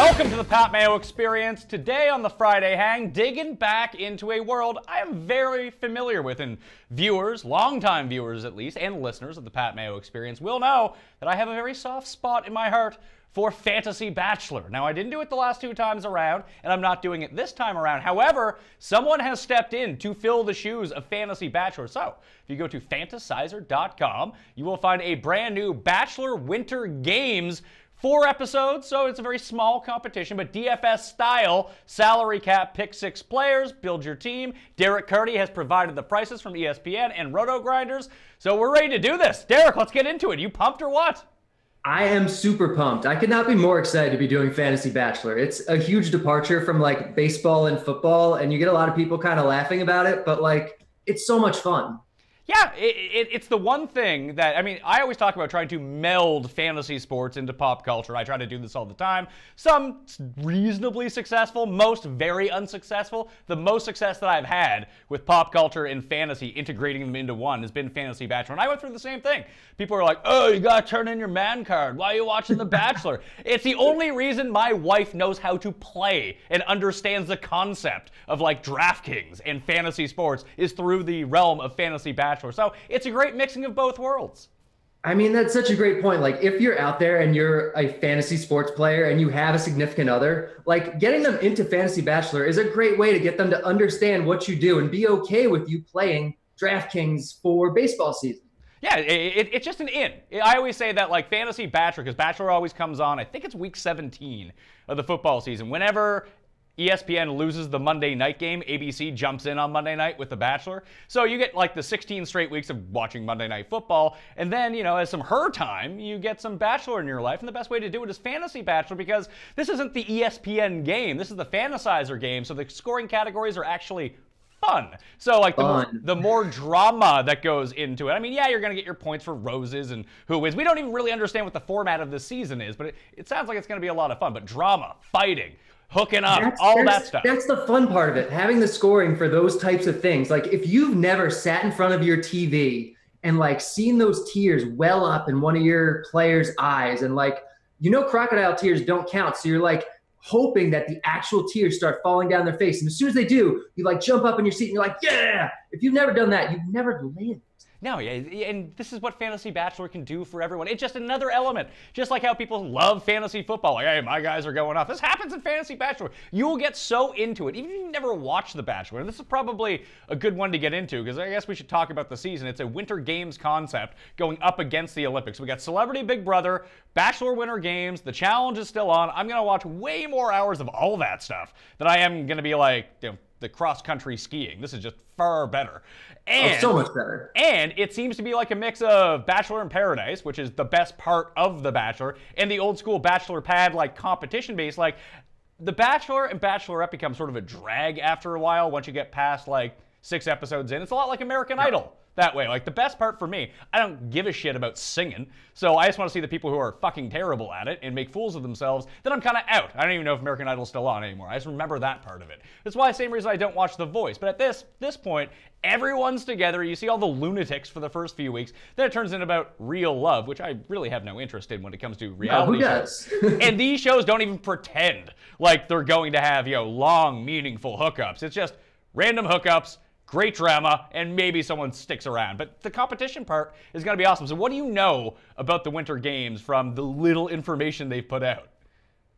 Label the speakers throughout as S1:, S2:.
S1: Welcome to the Pat Mayo Experience. Today on the Friday Hang, digging back into a world I am very familiar with, and viewers, longtime viewers at least, and listeners of the Pat Mayo Experience will know that I have a very soft spot in my heart for Fantasy Bachelor. Now, I didn't do it the last two times around, and I'm not doing it this time around. However, someone has stepped in to fill the shoes of Fantasy Bachelor. So, if you go to Fantasizer.com, you will find a brand new Bachelor Winter Games 4 episodes, so it's a very small competition, but DFS style, salary cap, pick 6 players, build your team. Derek Carty has provided the prices from ESPN and Roto Grinders, so we're ready to do this. Derek, let's get into it. You pumped or what?
S2: I am super pumped. I could not be more excited to be doing Fantasy Bachelor. It's a huge departure from like baseball and football, and you get a lot of people kind of laughing about it, but like it's so much fun.
S1: Yeah, it's the one thing that, I mean, I always talk about trying to meld fantasy sports into pop culture. I try to do this all the time. Some reasonably successful, most very unsuccessful. The most success that I've had with pop culture and fantasy, integrating them into one, has been Fantasy Bachelor. And I went through the same thing. People are like, oh, you gotta turn in your man card. Why are you watching The Bachelor? It's the only reason my wife knows how to play and understands the concept of like DraftKings and fantasy sports is through the realm of Fantasy Bachelor. So it's a great mixing of both worlds.
S2: I mean, that's such a great point. Like if you're out there and you're a fantasy sports player and you have a significant other, like getting them into Fantasy Bachelor is a great way to get them to understand what you do and be okay with you playing DraftKings for baseball season.
S1: Yeah, it's just an in. I always say that like Fantasy Bachelor, because Bachelor always comes on, I think it's week 17 of the football season. Whenever ESPN loses the Monday night game, ABC jumps in on Monday night with The Bachelor. So you get like the 16 straight weeks of watching Monday Night Football, and then, you know, as some her time, you get some Bachelor in your life, and the best way to do it is Fantasy Bachelor, because this isn't the ESPN game, this is the Fantasizer game, so the scoring categories are actually fun. So like the more drama that goes into it. I mean, yeah, you're going to get your points for roses and who wins. We don't even really understand what the format of this season is, but it sounds like it's going to be a lot of fun. But drama, fighting, hooking up, that stuff.
S2: That's the fun part of it, having the scoring for those types of things. Like if you've never sat in front of your TV and like seen those tears well up in one of your players' eyes, and like, you know, crocodile tears don't count. So you're like hoping that the actual tears start falling down their face. And as soon as they do, you like jump up in your seat and you're like, yeah! If you've never done that, you've never lived.
S1: No, yeah, and this is what Fantasy Bachelor can do for everyone. It's just another element. Just like how people love fantasy football. Like, hey, my guys are going off. This happens in Fantasy Bachelor. You will get so into it, even if you've never watched The Bachelor. And this is probably a good one to get into, because I guess we should talk about the season. It's a Winter Games concept going up against the Olympics. We got Celebrity Big Brother, Bachelor Winter Games, the challenge is still on. I'm going to watch way more hours of all that stuff than I am going to be like, you know, the cross-country skiing. This is just far better. And,
S2: so much better.
S1: And it seems to be like a mix of Bachelor in Paradise, which is the best part of The Bachelor, and the old school Bachelor pad, like competition based. Like The Bachelor and Bachelorette become sort of a drag after a while once you get past like 6 episodes in. It's a lot like American Idol that way. Like the best part for me, I don't give a shit about singing, so I just want to see the people who are fucking terrible at it and make fools of themselves. Then I'm kind of out. I don't even know if American Idol's still on anymore. I just remember that part of it. That's why same reason I don't watch The Voice. But at this point, everyone's together. You see all the lunatics for the first few weeks. Then it turns into about real love, which I really have no interest in when it comes to reality shows. And these shows don't even pretend like they're going to have, you know, long, meaningful hookups. It's just random hookups, great drama, and maybe someone sticks around. But the competition part is going to be awesome. So what do you know about the Winter Games from the little information they've put out?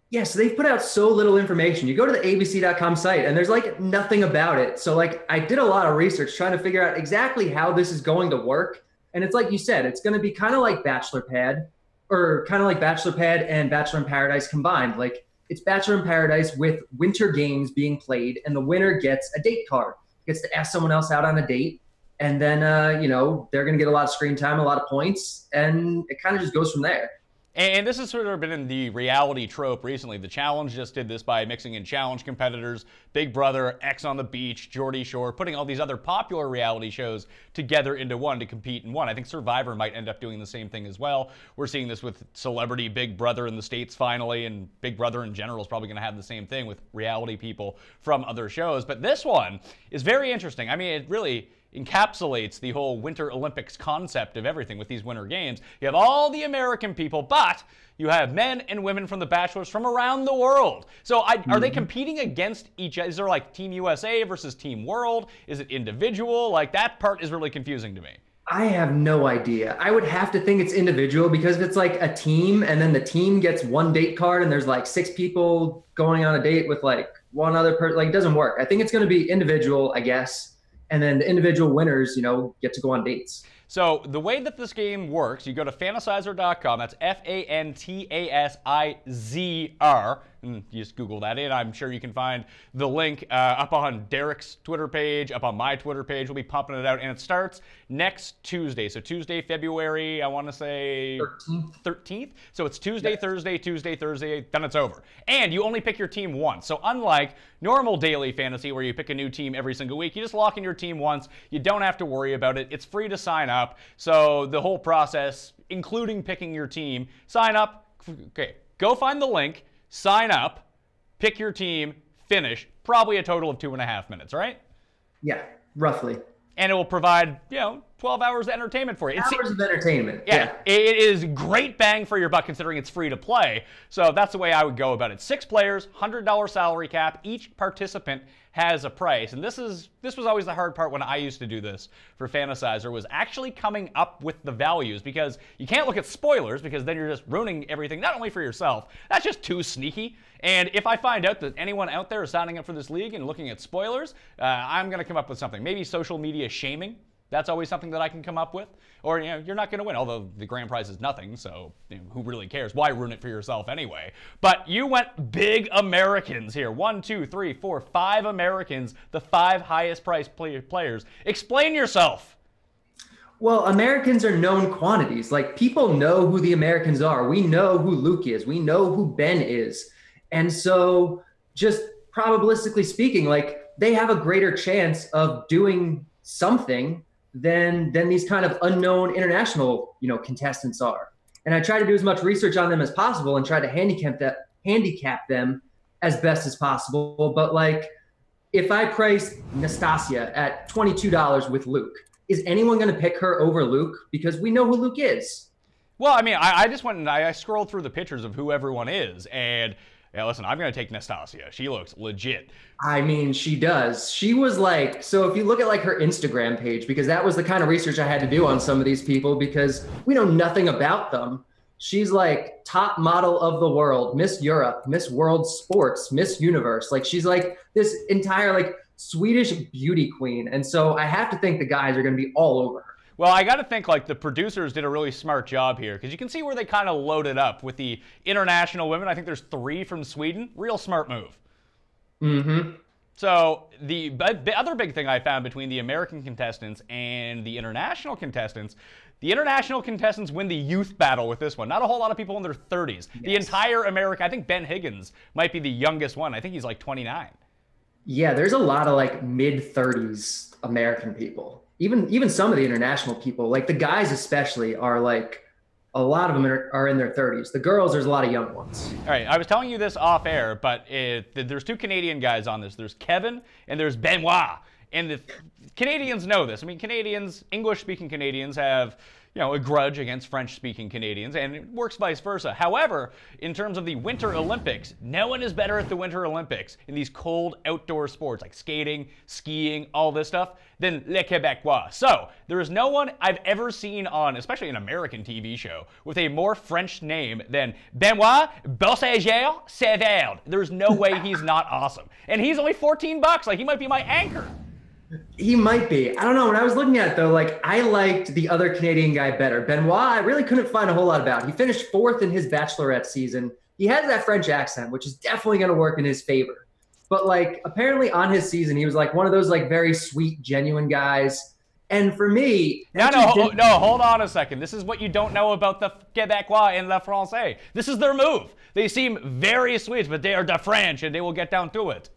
S2: Yes, they've put out so little information. You go to the abc.com site and there's like nothing about it. So like I did a lot of research trying to figure out exactly how this is going to work. And it's like you said, it's going to be kind of like Bachelor Pad, or kind of like Bachelor Pad and Bachelor in Paradise combined. Like it's Bachelor in Paradise with Winter Games being played, and the winner gets a date card, gets to ask someone else out on a date. And then, you know, they're going to get a lot of screen time, a lot of points, and it kind of just goes from there.
S1: And this has sort of been in the reality trope recently. The Challenge just did this by mixing in challenge competitors, Big Brother, X on the Beach, Geordie Shore, putting all these other popular reality shows together into one to compete in one. I think Survivor might end up doing the same thing as well. We're seeing this with Celebrity Big Brother in the States finally, and Big Brother in general is probably going to have the same thing with reality people from other shows. But this one is very interesting. I mean, encapsulates the whole Winter Olympics concept of everything with these Winter Games. You have all the American people, but you have men and women from the Bachelors from around the world. So are they competing against each other? Is there like Team USA versus Team World? Is it individual? Like, that part is really confusing to me.
S2: I have no idea. I would have to think it's individual, because if it's like a team and then the team gets one date card and there's like 6 people going on a date with like one other person, like, it doesn't work. I think it's going to be individual, I guess. And then the individual winners, you know, get to go on dates.
S1: So the way that this game works, you go to fantasizer.com. That's Fantasizr. And you just Google that in. I'm sure you can find the link up on Derek's Twitter page, up on my Twitter page. We'll be pumping it out. And it starts next Tuesday. So Tuesday, February, I want to say 13th. So it's Tuesday, yes. Tuesday, Thursday, then it's over. And you only pick your team once. So unlike normal daily fantasy where you pick a new team every single week, you just lock in your team once. You don't have to worry about it. It's free to sign up. So the whole process, including picking your team, sign up. Okay, go find the link. Sign up, pick your team, finish. Probably a total of 2.5 minutes, right?
S2: Yeah, roughly.
S1: And it will provide, 12 hours of entertainment for you.
S2: Hours of entertainment.
S1: Yeah, it is great bang for your buck considering it's free to play. So that's the way I would go about it. 6 players, $100 salary cap. Each participant has a price. And this was always the hard part when I used to do this for Fantasizer, was actually coming up with the values, because you can't look at spoilers, because then you're just ruining everything, not only for yourself. That's just too sneaky. And if I find out that anyone out there is signing up for this league and looking at spoilers, I'm going to come up with something. Maybe social media shaming. That's always something that I can come up with. Or, you're not going to win, although the grand prize is nothing, so who really cares? Why ruin it for yourself anyway? But you went big Americans here. 1, 2, 3, 4, 5 Americans, the 5 highest priced players. Explain yourself.
S2: Well, Americans are known quantities. Like, people know who the Americans are. We know who Luke is. We know who Ben is. And so, just probabilistically speaking, like, they have a greater chance of doing something than these kind of unknown international, contestants are. And I try to do as much research on them as possible and try to handicap them as best as possible. But like, if I price Nastassia at $22 with Luke, is anyone going to pick her over Luke? Because we know who Luke is.
S1: Well, I mean, I just went and I scrolled through the pictures of who everyone is, and yeah, listen, I'm going to take Nastassia. She looks legit.
S2: I mean, she does. She was like, so if you look at like her Instagram page, because that was the kind of research I had to do on some of these people, because we know nothing about them. She's like top model of the world, Miss Europe, Miss World Sports, Miss Universe. Like, she's like this entire like Swedish beauty queen. And so I have to think the guys are going to be all over her.
S1: Well, I got to think like the producers did a really smart job here, because you can see where they kind of loaded up with the international women. I think there's 3 from Sweden. Real smart move.
S2: Mm-hmm.
S1: So the other big thing I found between the American contestants and the international contestants win the youth battle with this one. Not a whole lot of people in their 30s. Yes. The entire America, I think Ben Higgins might be the youngest one. I think he's like 29.
S2: Yeah, there's a lot of like mid-30s American people. Even some of the international people, like the guys especially, are like, a lot of them are in their 30s. The girls, there's a lot of young ones.
S1: All right, I was telling you this off air, but there's 2 Canadian guys on this. There's Kevin and there's Benoit. And the Canadians know this. I mean, English-speaking Canadians have, a grudge against French-speaking Canadians, and it works vice versa. However, in terms of the Winter Olympics, no one is better at the Winter Olympics in these cold outdoor sports like skating, skiing, all this stuff than Les Québécois. So there is no one I've ever seen on, especially an American TV show, with a more French name than Benoit Bossager-Sévard. There's no way he's not awesome. And he's only $14. Like, he might be my anchor.
S2: He might be. I don't know. When I was looking at it, though, like, I liked the other Canadian guy better. Benoit, I really couldn't find a whole lot about. He finished 4th in his Bachelorette season. He has that French accent, which is definitely going to work in his favor. But, like, apparently on his season, he was, like, one of those, like, very sweet, genuine guys. And for me...
S1: No, hold on a second. This is what you don't know about the Québécois and Le Français. This is their move. They seem very sweet, but they are the French, and they will get down to it.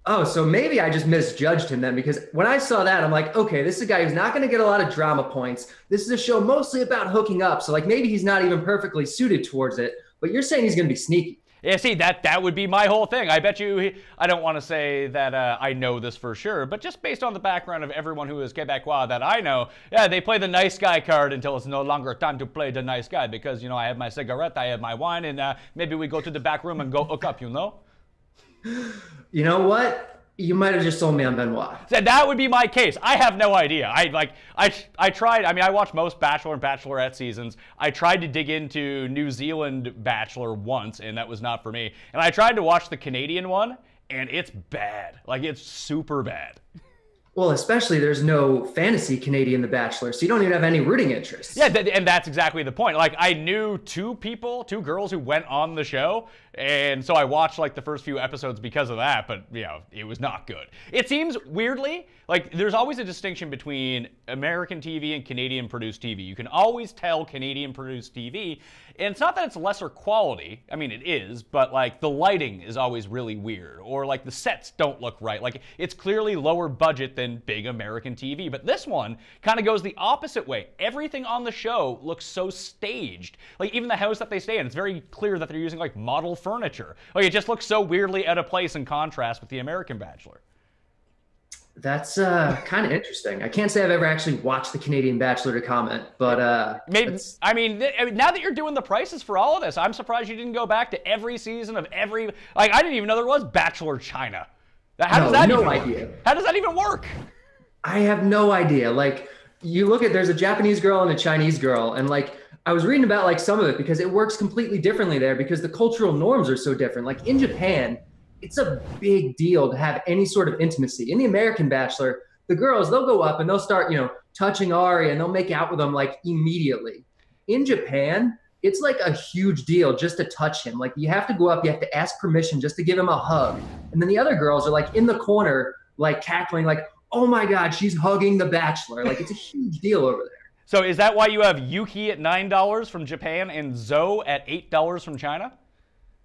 S2: Oh, so maybe I just misjudged him then, because when I saw that, I'm like, okay, this is a guy who's not going to get a lot of drama points. This is a show mostly about hooking up. So like, maybe he's not even perfectly suited towards it, but you're saying he's going to be sneaky.
S1: Yeah, see, that would be my whole thing. I bet you, I don't want to say that I know this for sure, but just based on the background of everyone who is Quebecois that I know, yeah, they play the nice guy card until it's no longer time to play the nice guy because, you know, I have my cigarette, I have my wine, and maybe we go to the back room and go hook up, you know?
S2: You know what? You might have just sold me on Benoit.
S1: So that would be my case. I have no idea. I tried. I mean, I watched most Bachelor and Bachelorette seasons. I tried to dig into New Zealand Bachelor once, and that was not for me. And I tried to watch the Canadian one, and it's bad. Like, it's super bad.
S2: Well, especially there's no fantasy Canadian The Bachelor, so you don't even have any rooting interests.
S1: Yeah, and that's exactly the point. Like, I knew two girls who went on the show, and so I watched, like, the first few episodes because of that, but, you know, it was not good. It seems, weirdly, like, there's always a distinction between American TV and Canadian-produced TV. You can always tell Canadian-produced TV, and it's not that it's lesser quality. I mean, it is, but, like, the lighting is always really weird, or, like, the sets don't look right. Like, it's clearly lower budget than big American TV, but this one kind of goes the opposite way. Everything on the show looks so staged. Like, even the house that they stay in, it's very clear that they're using, like, model furniture. Like, it just looks so weirdly out of place in contrast with the American Bachelor.
S2: That's kind of interesting. I can't say I've ever actually watched the Canadian Bachelor to comment, but
S1: maybe. I mean, now that you're doing the prices for all of this, I'm surprised you didn't go back to every season of every. Like, I didn't even know there was Bachelor China. How does that even work? How does that even work?
S2: I have no idea. Like, you look at, there's a Japanese girl and a Chinese girl, and like, I was reading about like some of it because it works completely differently there because the cultural norms are so different. Like in Japan, it's a big deal to have any sort of intimacy. In the American Bachelor, the girls, they'll go up and they'll start, you know, touching Ari and they'll make out with them like immediately. In Japan, it's like a huge deal just to touch him. Like you have to go up, you have to ask permission just to give him a hug. And then the other girls are like in the corner, like cackling, like, oh my God, she's hugging the Bachelor. Like it's a huge deal over there.
S1: So is that why you have Yuki at $9 from Japan and Zoe at $8 from China?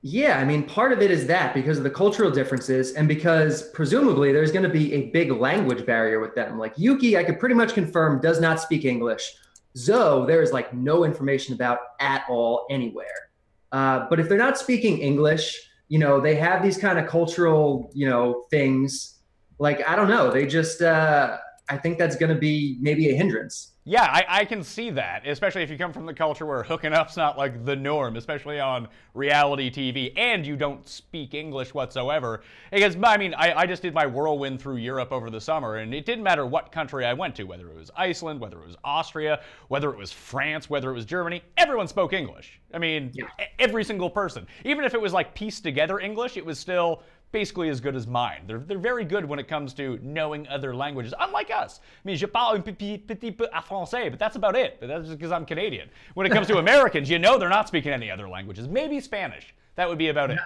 S2: Yeah, I mean, part of it is that because of the cultural differences and because presumably there's going to be a big language barrier with them. Like Yuki, I could pretty much confirm, does not speak English. Zoe, there is like no information about at all anywhere. But if they're not speaking English, you know, they have these kind of cultural, you know, things. Like, I don't know. They just, I think that's going to be maybe a hindrance.
S1: Yeah, I can see that, especially if you come from the culture where hooking up's not like the norm, especially on reality TV, and you don't speak English whatsoever. Because, I mean, I just did my whirlwind through Europe over the summer, and it didn't matter what country I went to, whether it was Iceland, whether it was Austria, whether it was France, whether it was Germany, everyone spoke English. I mean, yeah. Every single person. Even if it was like pieced together English, it was still basically as good as mine. They're very good when it comes to knowing other languages, unlike us. I mean, je parle un petit peu à français, but that's about it. But that's just because I'm Canadian. When it comes to Americans, you know they're not speaking any other languages. Maybe Spanish. That would be about it.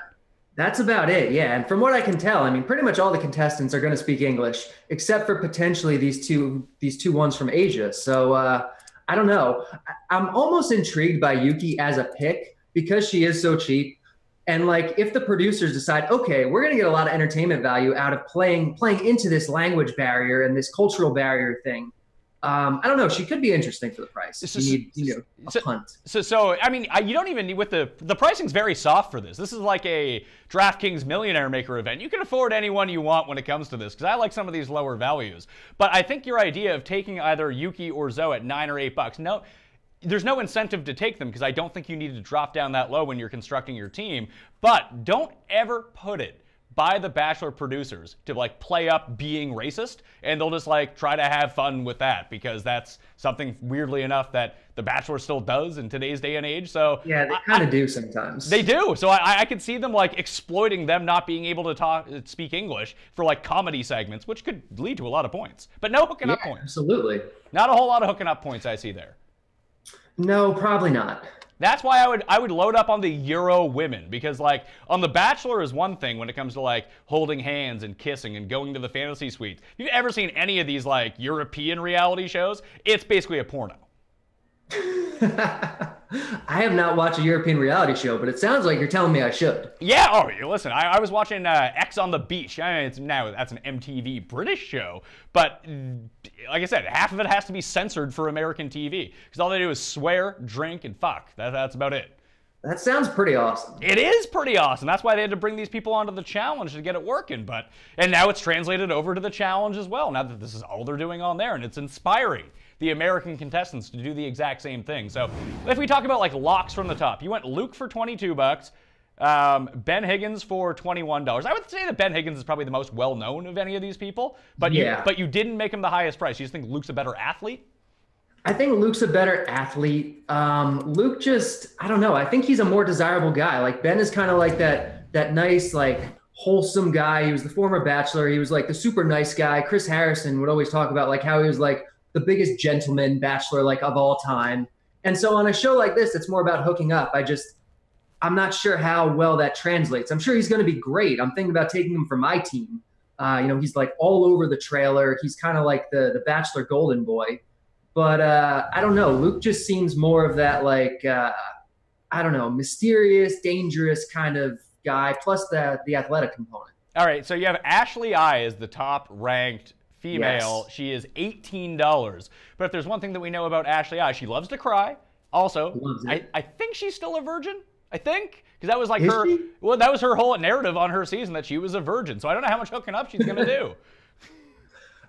S2: That's about it, yeah. And from what I can tell, I mean, pretty much all the contestants are going to speak English, except for potentially these two ones from Asia. So I don't know. I'm almost intrigued by Yuki as a pick because she is so cheap. And like, if the producers decide, okay, we're going to get a lot of entertainment value out of playing into this language barrier and this cultural barrier thing, I don't know. She could be interesting for the price. You need, a punt.
S1: So I mean, you don't even need with the pricing's very soft for this. This is like a DraftKings Millionaire Maker event. You can afford anyone you want when it comes to this because I like some of these lower values. But I think your idea of taking either Yuki or Zoe at $9 or $8, no. There's no incentive to take them because I don't think you need to drop down that low when you're constructing your team. But don't ever put it by the Bachelor producers to like play up being racist, and they'll just like try to have fun with that because that's something weirdly enough that the Bachelor still does in today's day and age. So
S2: yeah, they kind of do sometimes.
S1: They do. So I could see them like exploiting them not being able to speak English for like comedy segments, which could lead to a lot of points. But no hooking up points.
S2: Absolutely.
S1: Not a whole lot of hooking up points I see there.
S2: No, probably not.
S1: That's why I would load up on the Euro women because like on The Bachelor is one thing when it comes to like holding hands and kissing and going to the fantasy suite. If you've ever seen any of these like European reality shows, it's basically a porno.
S2: I have not watched a European reality show, but it sounds like you're telling me I should.
S1: Yeah, listen, I was watching X on the Beach. I mean, that's an MTV British show, but like I said, half of it has to be censored for American TV because all they do is swear, drink, and fuck. That's about it.
S2: That sounds pretty awesome.
S1: It is pretty awesome. That's why they had to bring these people onto the challenge to get it working. And now it's translated over to the challenge as well. Now that this is all they're doing on there, and it's inspiring the American contestants to do the exact same thing. So if we talk about like locks from the top, you went Luke for $22, Ben Higgins for $21. I would say that Ben Higgins is probably the most well-known of any of these people, but you didn't make him the highest price. You just think Luke's a better athlete?
S2: I think Luke's a better athlete. Luke just, I don't know. I think he's a more desirable guy. Like Ben is kind of like that nice, like wholesome guy. He was the former Bachelor. He was like the super nice guy. Chris Harrison would always talk about like how he was like the biggest gentleman Bachelor like of all time. And so on a show like this, it's more about hooking up. I'm not sure how well that translates. I'm sure he's going to be great. I'm thinking about taking him for my team. He's like all over the trailer. He's kind of like the Bachelor golden boy. But I don't know. Luke just seems more of that, like, I don't know, mysterious, dangerous kind of guy, plus the athletic component.
S1: All right, so you have Ashley I as the top-ranked female. Yes. She is $18. But if there's one thing that we know about Ashley I, she loves to cry. Also, I think she's still a virgin. I think, because that was like that was her whole narrative on her season, that she was a virgin. So I don't know how much hooking up she's going to do.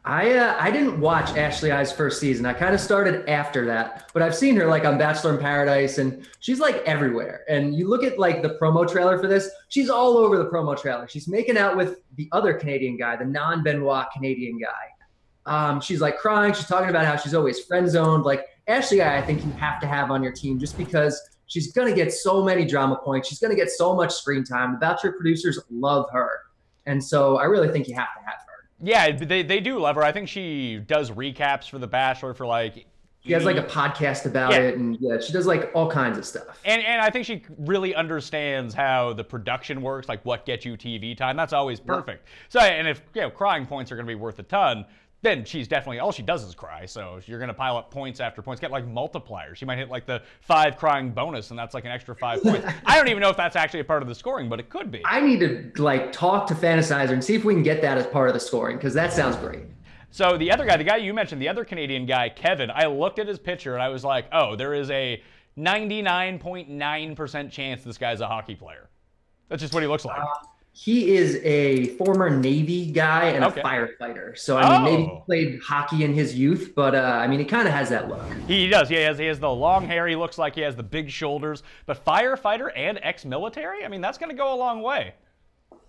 S2: I didn't watch Ashley I's first season. I kind of started after that, but I've seen her like on Bachelor in Paradise, and she's like everywhere. And you look at like the promo trailer for this, she's all over the promo trailer. She's making out with the other Canadian guy, the non-Benoit Canadian guy. She's like crying. She's talking about how she's always friend zoned. Like Ashley I think you have to have on your team just because she's going to get so many drama points. She's going to get so much screen time. The Bachelor producers love her. And so I really think you have to have her.
S1: Yeah, they do love her. I think she does recaps for The Bachelor for like...
S2: She has like a podcast about it, and she does like all kinds of stuff.
S1: And I think she really understands how the production works, like what gets you TV time. That's always perfect. So, and if crying points are going to be worth a ton, then she's definitely, all she does is cry. So you're going to pile up points after points, get like multipliers. She might hit like the 5 crying bonus, and that's like an extra 5 points. I don't even know if that's actually a part of the scoring, but it could be.
S2: I need to like talk to Fantasizer and see if we can get that as part of the scoring, because that sounds great.
S1: So the other guy, the guy you mentioned, the other Canadian guy, Kevin, I looked at his picture and I was like, oh, there is a 99.9% chance this guy's a hockey player. That's just what he looks like.
S2: He is a former Navy guy and a firefighter. So, I mean, maybe he played hockey in his youth, but, I mean, he kind of has that look.
S1: He does. He has the long hair. He looks like he has the big shoulders. But firefighter and ex-military? I mean, that's going to go a long way.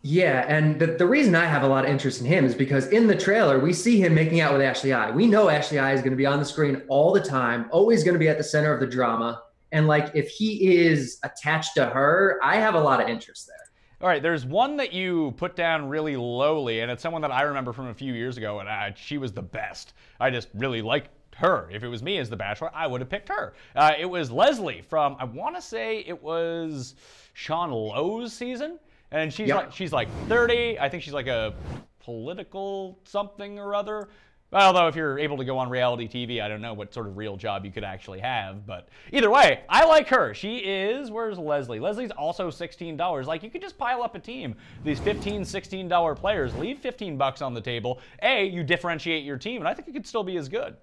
S2: Yeah, and the reason I have a lot of interest in him is because in the trailer, we see him making out with Ashley I. We know Ashley I is going to be on the screen all the time, always going to be at the center of the drama. And, like, if he is attached to her, I have a lot of interest there.
S1: All right, there's one that you put down really lowly, and it's someone that I remember from a few years ago, and she was the best. I just really liked her. If it was me as the Bachelor, I would have picked her. It was Lesley from, I want to say it was Sean Lowe's season, and she's like 30. I think she's like a political something or other. Although if you're able to go on reality TV, I don't know what sort of real job you could actually have. But either way, I like her. She is, where's Lesley? Lesley's also $16. Like, you could just pile up a team. These $15, $16 players, leave $15 on the table. You differentiate your team, and I think it could still be as good.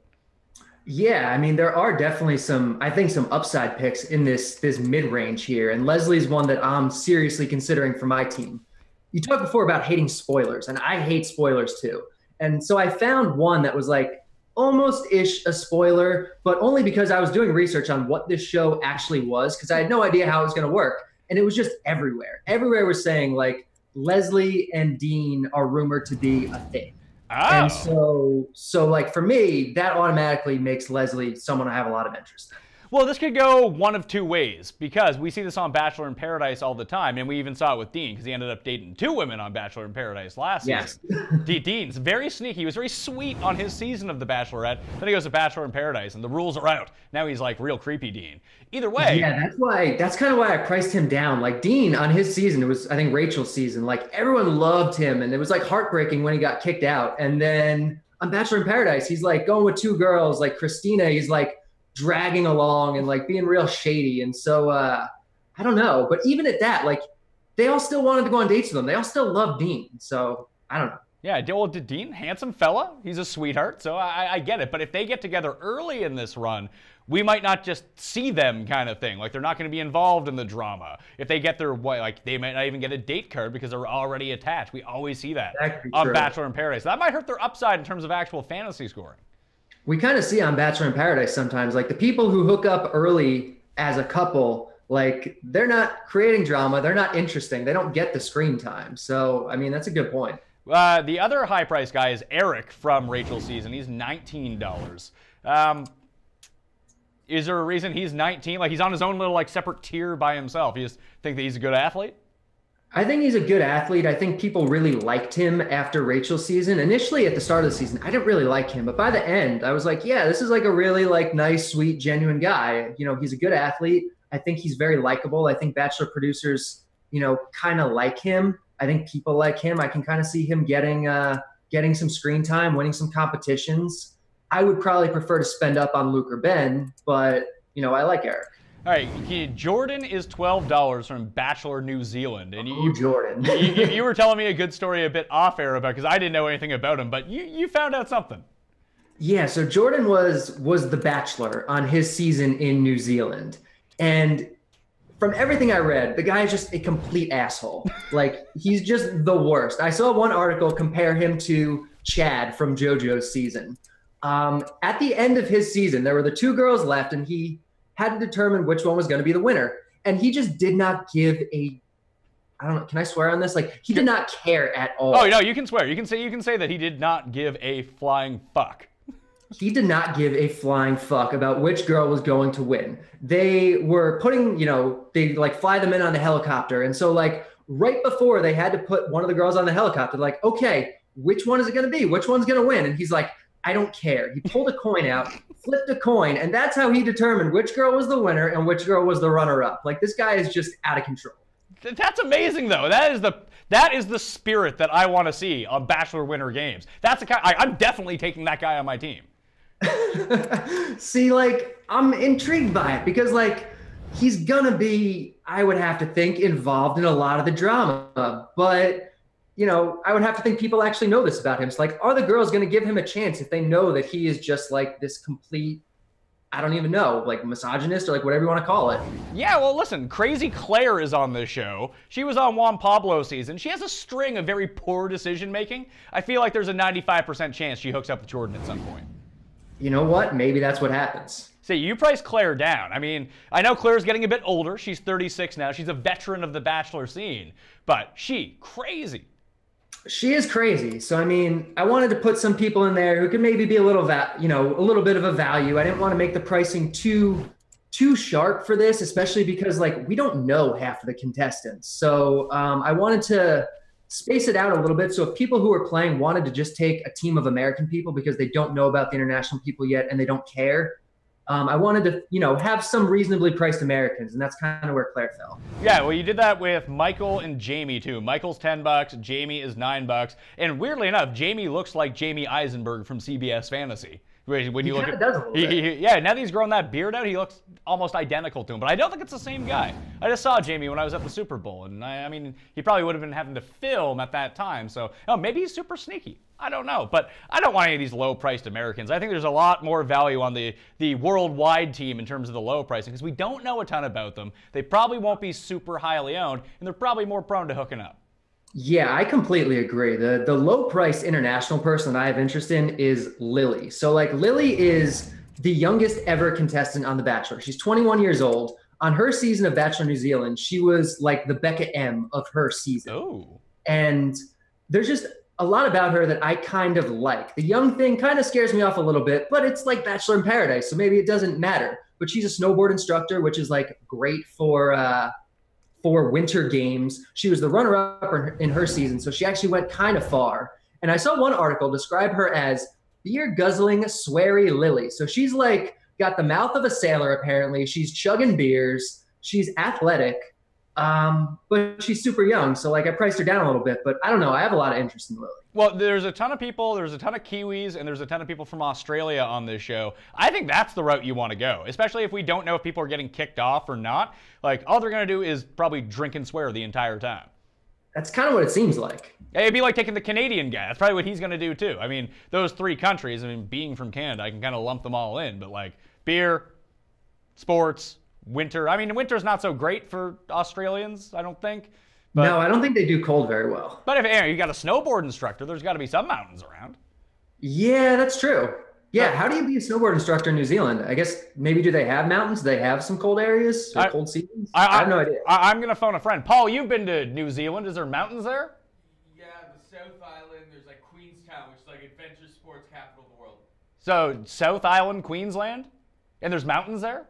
S2: Yeah, I mean, there are definitely some upside picks in this mid-range here. And Lesley's one that I'm seriously considering for my team. You talked before about hating spoilers, and I hate spoilers too. And so I found one that was like almost-ish a spoiler, but only because I was doing research on what this show actually was, because I had no idea how it was going to work. And it was just everywhere. Everywhere was saying, like, Lesley and Dean are rumored to be a thing. Oh. And so like, for me, that automatically makes Lesley someone I have a lot of interest in.
S1: Well, this could go one of two ways, because we see this on Bachelor in Paradise all the time, and we even saw it with Dean, because he ended up dating 2 women on Bachelor in Paradise last season. Dean's very sneaky. He was very sweet on his season of The Bachelorette. Then he goes to Bachelor in Paradise, and the rules are out. Now he's like real creepy Dean. Either way.
S2: Yeah, that's kind of why I priced him down. Like, Dean, on his season, it was, I think, Rachel's season, like, everyone loved him, and it was, like, heartbreaking when he got kicked out. And then on Bachelor in Paradise, he's, like, going with 2 girls, like Christina. He's, like, dragging along and like being real shady. And so I don't know, but even at that, like, they all still wanted to go on dates with him. They all still love Dean. So I don't know.
S1: Yeah, well, Dean, handsome fella. He's a sweetheart, so I get it. But if they get together early in this run, we might not just see them kind of thing. Like, they're not going to be involved in the drama. If they get their way, like, they might not even get a date card because they're already attached. We always see that on Bachelor in Paradise. That might hurt their upside in terms of actual fantasy scoring.
S2: We kind of see on Bachelor in Paradise sometimes, like, the people who hook up early as a couple, like, they're not creating drama. They're not interesting. They don't get the screen time. So, I mean, that's a good point.
S1: The other high-priced guy is Eric from Rachel's season. He's $19. Is there a reason he's 19? Like, he's on his own little, like, separate tier by himself. You just think that he's a good athlete?
S2: I think he's a good athlete. I think people really liked him after Rachel's season. Initially, at the start of the season, I didn't really like him. But by the end, I was like, yeah, this is like a really, like, nice, sweet, genuine guy. You know, he's a good athlete. I think he's very likable. I think Bachelor producers, you know, kind of like him. I think people like him. I can kind of see him getting some screen time, winning some competitions. I would probably prefer to spend up on Luke or Ben, but, you know, I like Eric.
S1: All right, Jordan is $12 from Bachelor New Zealand. And
S2: Jordan.
S1: you were telling me a good story a bit off air about, because I didn't know anything about him, but you found out something.
S2: Yeah, so Jordan was the Bachelor on his season in New Zealand. And from everything I read, the guy is just a complete asshole. Like, he's just the worst. I saw one article compare him to Chad from JoJo's season. At the end of his season, there were the two girls left, and he had to determine which one was going to be the winner. And he just did not give I don't know, can I swear on this? Like, he did not care at all.
S1: Oh, no, you can swear. You can say that he did not give a flying fuck.
S2: He did not give a flying fuck about which girl was going to win. They were putting, you know, they like fly them in on the helicopter. And so, like, right before they had to put one of the girls on the helicopter, like, okay, which one is it going to be? Which one's going to win? And he's like, I don't care. He pulled a coin out, flipped a coin, and that's how he determined which girl was the winner and which girl was the runner-up. Like, this guy is just out of control.
S1: That's amazing, though. That is the spirit that I want to see on Bachelor Winter Games. That's the kind. I'm definitely taking that guy on my team.
S2: See, like, I'm intrigued by it because, like, he's gonna be, I would have to think, involved in a lot of the drama, but, you know, I would have to think people actually know this about him. So, like, are the girls going to give him a chance if they know that he is just, like, this complete, I don't even know, like, misogynist or, like, whatever you want to call it?
S1: Yeah, well, listen, crazy Clare is on this show. She was on Juan Pablo's season. She has a string of very poor decision-making. I feel like there's a 95% chance she hooks up with Jordan at some point.
S2: You know what? Maybe that's what happens.
S1: See, you price Clare down. I mean, I know Claire's getting a bit older. She's 36 now. She's a veteran of the Bachelor scene. But crazy. She
S2: is crazy. So, I mean, I wanted to put some people in there who could maybe be a little bit of a value. I didn't want to make the pricing too sharp for this, especially because, like, we don't know half of the contestants. So I wanted to space it out a little bit. So if people who are playing wanted to just take a team of American people because they don't know about the international people yet and they don't care, I wanted to, you know, have some reasonably priced Americans, and that's kind of where Clare fell.
S1: Yeah, well, you did that with Michael and Jamey, too. Michael's $10, Jamey is $9, and weirdly enough, Jamey looks like Jamey Eisenberg from CBS Fantasy. When you look at,
S2: does a little bit.
S1: Yeah, now that he's grown that beard out, he looks almost identical to him. But I don't think it's the same guy. I just saw Jamey when I was at the Super Bowl, and I mean, he probably would have been having to film at that time. So, maybe he's super sneaky. I don't know, but I don't want any of these low-priced Americans. I think there's a lot more value on the worldwide team in terms of the low pricing because we don't know a ton about them. They probably won't be super highly owned, and they're probably more prone to hooking up.
S2: Yeah, I completely agree. The low price international person that I have interest in is Lily. So, like, Lily is the youngest ever contestant on The Bachelor. She's 21 years old. On her season of Bachelor New Zealand, she was like the Becca M of her season.
S1: Oh.
S2: And there's just a lot about her that I kind of like. The young thing kind of scares me off a little bit, but it's like Bachelor in Paradise, so maybe it doesn't matter. But she's a snowboard instructor, which is, like, great for Winter Games. She was the runner-up in her season, so she actually went kind of far. And I saw one article describe her as beer-guzzling, sweary Lily. So she's, like, got the mouth of a sailor, apparently. She's chugging beers. She's athletic, but she's super young. So, like, I priced her down a little bit. But I don't know. I have a lot of interest in Lily.
S1: Well, there's a ton of people, there's a ton of Kiwis, and there's a ton of people from Australia on this show. I think that's the route you want to go, especially if we don't know if people are getting kicked off or not. Like, all they're going to do is probably drink and swear the entire time.
S2: That's kind of what it seems like.
S1: It'd be like taking the Canadian guy. That's probably what he's going to do, too. I mean, those 3 countries, I mean, being from Canada, I can kind of lump them all in. But, like, beer, sports, winter. I mean, winter's not so great for Australians, I don't think. But,
S2: no, I don't think they do cold very well.
S1: But if you got a snowboard instructor, there's got to be some mountains around.
S2: Yeah, that's true. Yeah, how do you be a snowboard instructor in New Zealand? I guess maybe do they have mountains? Do they have some cold areas or cold seasons? I have no idea.
S1: I'm going to phone a friend. Paul, you've been to New Zealand. Is there mountains there?
S3: Yeah, the South Island. There's like Queenstown, which is like adventure sports capital of the world.
S1: So South Island, Queensland? And there's mountains there?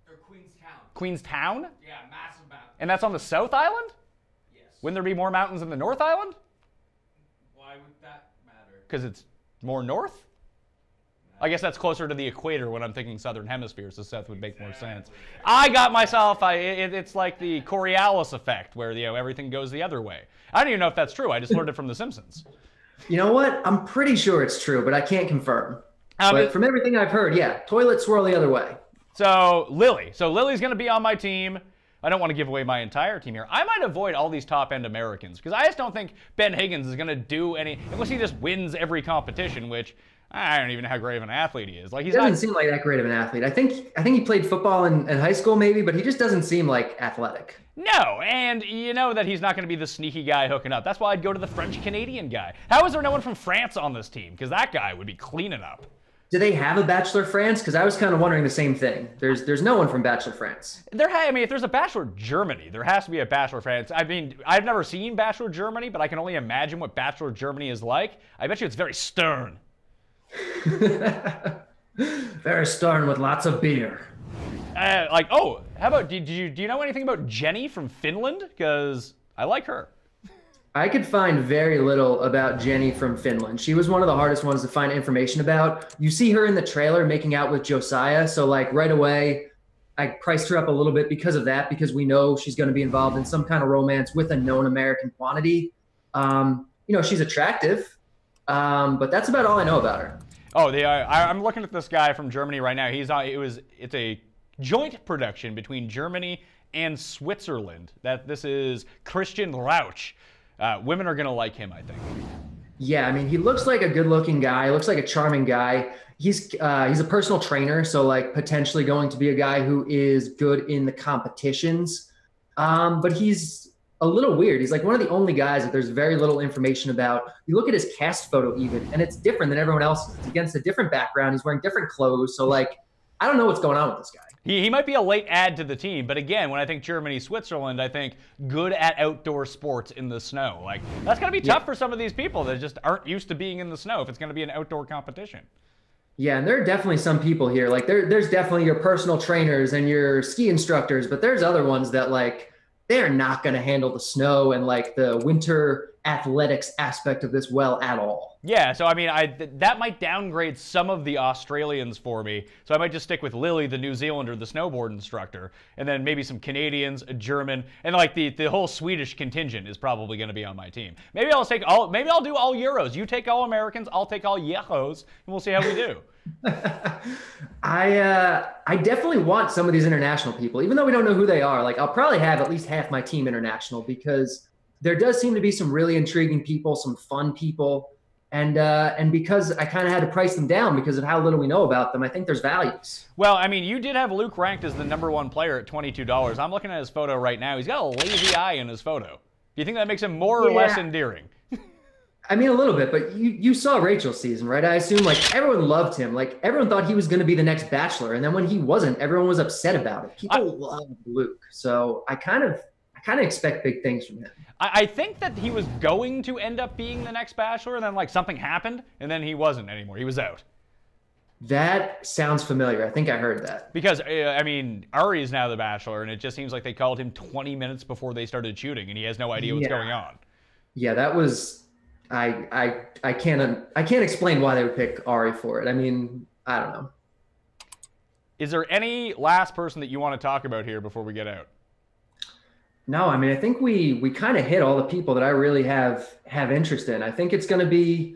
S3: Or Queenstown.
S1: Queenstown?
S3: Yeah, massive mountains.
S1: And that's on the South Island?
S3: Yes.
S1: Wouldn't there be more mountains in the North Island?
S3: Why would that matter?
S1: Because it's more north? I guess that's closer to the equator when I'm thinking southern hemisphere, so south would make more sense. I got myself, it's like the Coriolis effect, where everything goes the other way. I don't even know if that's true. I just learned it from The Simpsons.
S2: You know what? I'm pretty sure it's true, but I can't confirm. But from everything I've heard, yeah, toilets swirl the other way.
S1: So Lily's going to be on my team. I don't want to give away my entire team here. I might avoid all these top-end Americans, because I just don't think Ben Higgins is going to do any, unless he just wins every competition, which I don't even know how great of an athlete he is. Like, he
S2: doesn't seem like that great of an athlete. I think he played football in high school maybe, but he just doesn't seem like athletic.
S1: No, and you know that he's not going to be the sneaky guy hooking up. That's why I'd go to the French-Canadian guy. How is there no one from France on this team? Because that guy would be cleaning up.
S2: Do they have a Bachelor France? Because I was kind of wondering the same thing. There's no one from Bachelor France.
S1: I mean, if there's a Bachelor Germany, there has to be a Bachelor France. I mean, I've never seen Bachelor Germany, but I can only imagine what Bachelor Germany is like. I bet you it's very stern.
S2: Very stern with lots of beer.
S1: How about, do you know anything about Jenny from Finland? Because I like her.
S2: I could find very little about Jenny from Finland. She was one of the hardest ones to find information about. You see her in the trailer making out with Josiah. So like right away, I priced her up a little bit because of that, because we know she's going to be involved in some kind of romance with a known American quantity. She's attractive, but that's about all I know about her.
S1: Oh, I'm looking at this guy from Germany right now. It's a joint production between Germany and Switzerland. This is Christian Rauch. Women are going to like him, I think.
S2: Yeah, I mean, he looks like a good-looking guy. He looks like a charming guy. He's a personal trainer, so like potentially going to be a guy who is good in the competitions. But he's a little weird. He's like one of the only guys that there's very little information about. You look at his cast photo even, and it's different than everyone else's. It's against a different background. He's wearing different clothes. So like, I don't know what's going on with this guy.
S1: He might be a late add to the team, but again, when I think Germany, Switzerland, I think good at outdoor sports in the snow. Like, that's going to be tough for some of these people that just aren't used to being in the snow if it's going to be an outdoor competition.
S2: Yeah, and there are definitely some people here. Like, there's definitely your personal trainers and your ski instructors, but there's other ones that, like, they're not going to handle the snow and, like, the winter athletics aspect of this well at all.
S1: Yeah, so I mean, that might downgrade some of the Australians for me. So I might just stick with Lily, the New Zealander, the snowboard instructor, and then maybe some Canadians, a German, and like the whole Swedish contingent is probably going to be on my team. Maybe I'll do all Euros. You take all Americans, I'll take all Yechos, and we'll see how we do.
S2: I definitely want some of these international people, even though we don't know who they are. Like, I'll probably have at least half my team international, because there does seem to be some really intriguing people, some fun people. And because I kind of had to price them down because of how little we know about them, I think there's values.
S1: Well, I mean, you did have Luke ranked as the #1 player at $22. I'm looking at his photo right now. He's got a lazy eye in his photo. Do you think that makes him more or less endearing?
S2: I mean, a little bit, but you saw Rachel's season, right? I assume like everyone loved him. Like everyone thought he was going to be the next Bachelor. And then when he wasn't, everyone was upset about it. People love Luke. So I kind of expect big things from him.
S1: I think that he was going to end up being the next Bachelor, and then like something happened, and then he wasn't anymore. He was out.
S2: That sounds familiar. I think I heard that.
S1: Because, I mean, Ari is now the Bachelor, and it just seems like they called him 20 minutes before they started shooting, and he has no idea what's going on.
S2: Yeah, that was... I can't explain why they would pick Ari for it. I mean, I don't know.
S1: Is there any last person that you want to talk about here before we get out?
S2: No, I mean, I think we kind of hit all the people that I really have interest in. I think it's going to be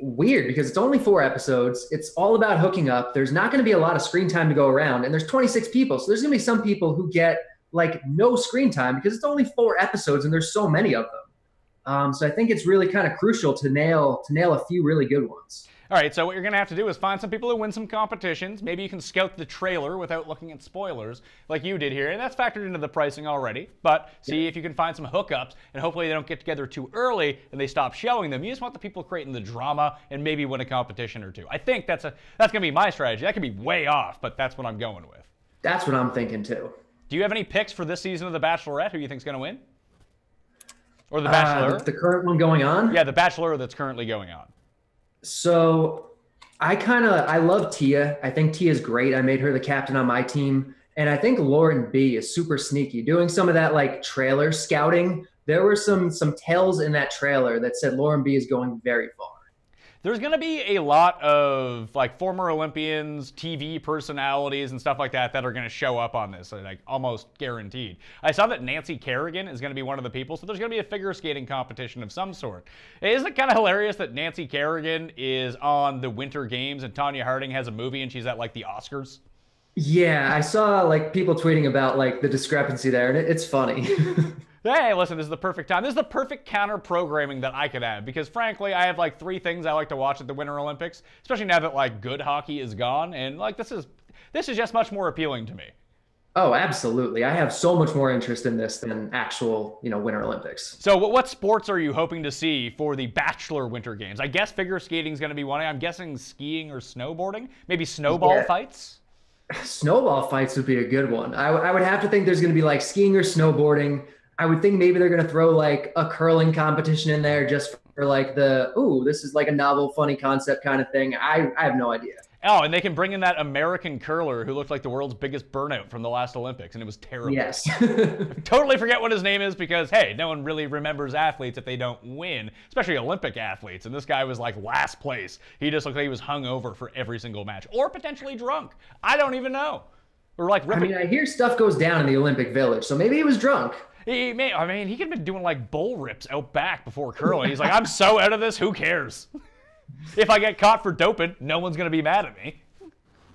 S2: weird because it's only 4 episodes. It's all about hooking up. There's not going to be a lot of screen time to go around, and there's 26 people. So there's going to be some people who get like no screen time because it's only 4 episodes and there's so many of them. So I think it's really kind of crucial to nail a few really good ones.
S1: All right, so what you're going to have to do is find some people who win some competitions. Maybe you can scout the trailer without looking at spoilers like you did here, and that's factored into the pricing already. But see if you can find some hookups, and hopefully they don't get together too early and they stop showing them. You just want the people creating the drama and maybe win a competition or two. I think that's going to be my strategy. That could be way off, but that's what I'm going with.
S2: That's what I'm thinking too.
S1: Do you have any picks for this season of The Bachelorette? Who you think's going to win? Or The Bachelor?
S2: The current one going on?
S1: Yeah, The Bachelor that's currently going on.
S2: So I love Tia. I think Tia's great. I made her the captain on my team. And I think Lauren B is super sneaky. Doing some of that like trailer scouting, there were some tells in that trailer that said Lauren B is going very far.
S1: There's going to be a lot of like former Olympians, TV personalities, and stuff like that are going to show up on this, like almost guaranteed. I saw that Nancy Kerrigan is going to be one of the people, so there's going to be a figure skating competition of some sort. Isn't it kind of hilarious that Nancy Kerrigan is on the Winter Games and Tonya Harding has a movie and she's at like the Oscars?
S2: Yeah, I saw like people tweeting about like the discrepancy there, and it's funny.
S1: Hey, listen, this is the perfect time. This is the perfect counter-programming that I could have because, frankly, I have, like, 3 things I like to watch at the Winter Olympics, especially now that, like, good hockey is gone, and, like, this is just much more appealing to me.
S2: Oh, absolutely. I have so much more interest in this than actual, Winter Olympics.
S1: So what sports are you hoping to see for the Bachelor Winter Games? I guess figure skating is going to be one. I'm guessing skiing or snowboarding? Maybe snowball fights?
S2: Snowball fights would be a good one. I would have to think there's going to be, like, skiing or snowboarding. I would think maybe they're going to throw like a curling competition in there just for like this is like a novel, funny concept kind of thing. I have no idea.
S1: Oh, and they can bring in that American curler who looked like the world's biggest burnout from the last Olympics, and it was terrible.
S2: Yes.
S1: Totally forget what his name is because, hey, no one really remembers athletes if they don't win, especially Olympic athletes. And this guy was like last place. He just looked like he was hungover for every single match, or potentially drunk. I don't even know. Or like
S2: I hear stuff goes down in the Olympic Village, so maybe he was drunk.
S1: He could have been doing like bull rips out back before curling. He's like, I'm so out of this, who cares? If I get caught for doping, no one's going to be mad at me.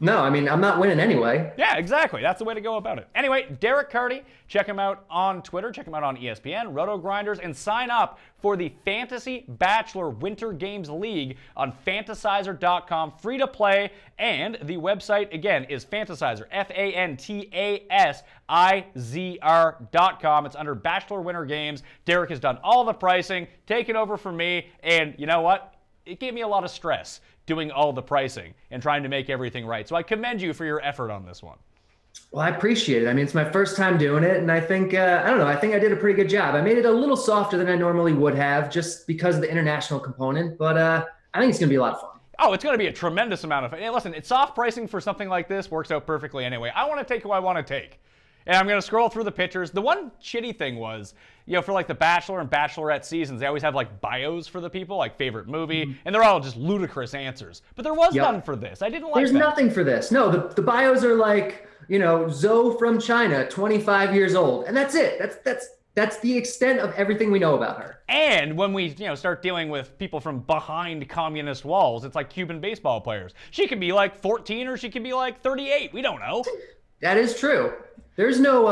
S2: No, I'm not winning anyway.
S1: Yeah, exactly. That's the way to go about it. Anyway, Derek Carty, check him out on Twitter, check him out on ESPN, Roto Grinders, and sign up for the Fantasy Bachelor Winter Games League on Fantasizer.com, free to play, and the website, again, is Fantasizer, Fantasizr.com. It's under Bachelor Winter Games. Derek has done all the pricing, taken over for me, and you know what? It gave me a lot of stress doing all the pricing and trying to make everything right. So I commend you for your effort on this one.
S2: Well, I appreciate it. It's my first time doing it, and I think, I think I did a pretty good job. I made it a little softer than I normally would have just because of the international component, but I think it's going to be a lot of fun.
S1: Oh, it's going to be a tremendous amount of fun. Hey, listen, it's soft pricing for something like this works out perfectly anyway. I want to take who I want to take. And I'm going to scroll through the pictures. The one shitty thing was, for like the Bachelor and Bachelorette seasons, they always have like bios for the people, like favorite movie, and they're all just ludicrous answers. But there was none for this. I didn't like
S2: There's nothing for this. No, the bios are like, Zoe from China, 25 years old. And that's it. That's the extent of everything we know about her.
S1: And when we, start dealing with people from behind communist walls, it's like Cuban baseball players. She could be like 14 or she could be like 38. We don't know.
S2: That is true. There's no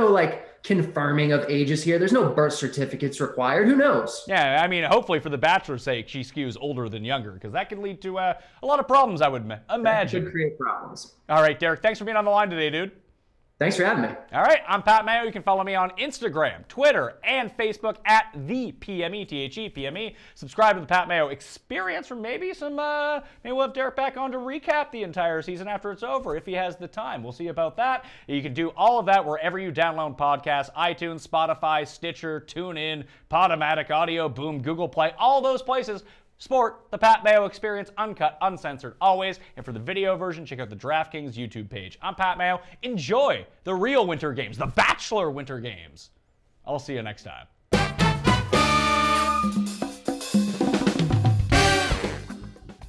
S2: like confirming of ages here. There's no birth certificates required. Who knows?
S1: Yeah, hopefully for the Bachelor's sake, she skews older than younger, because that could lead to a lot of problems, I would imagine.
S2: That could create problems.
S1: All right, Derek, thanks for being on the line today, dude.
S2: Thanks for having me.
S1: All right, I'm Pat Mayo. You can follow me on Instagram, Twitter, and Facebook at the PME, THEPME. Subscribe to the Pat Mayo Experience for maybe some, maybe we'll have Derek back on to recap the entire season after it's over, if he has the time. We'll see about that. You can do all of that wherever you download podcasts, iTunes, Spotify, Stitcher, TuneIn, Podomatic, Audio Boom, Google Play, all those places. Sport the Pat Mayo Experience, uncut, uncensored, always. And for the video version, check out the DraftKings YouTube page. I'm Pat Mayo. Enjoy the real Winter Games, the Bachelor Winter Games. I'll see you next time.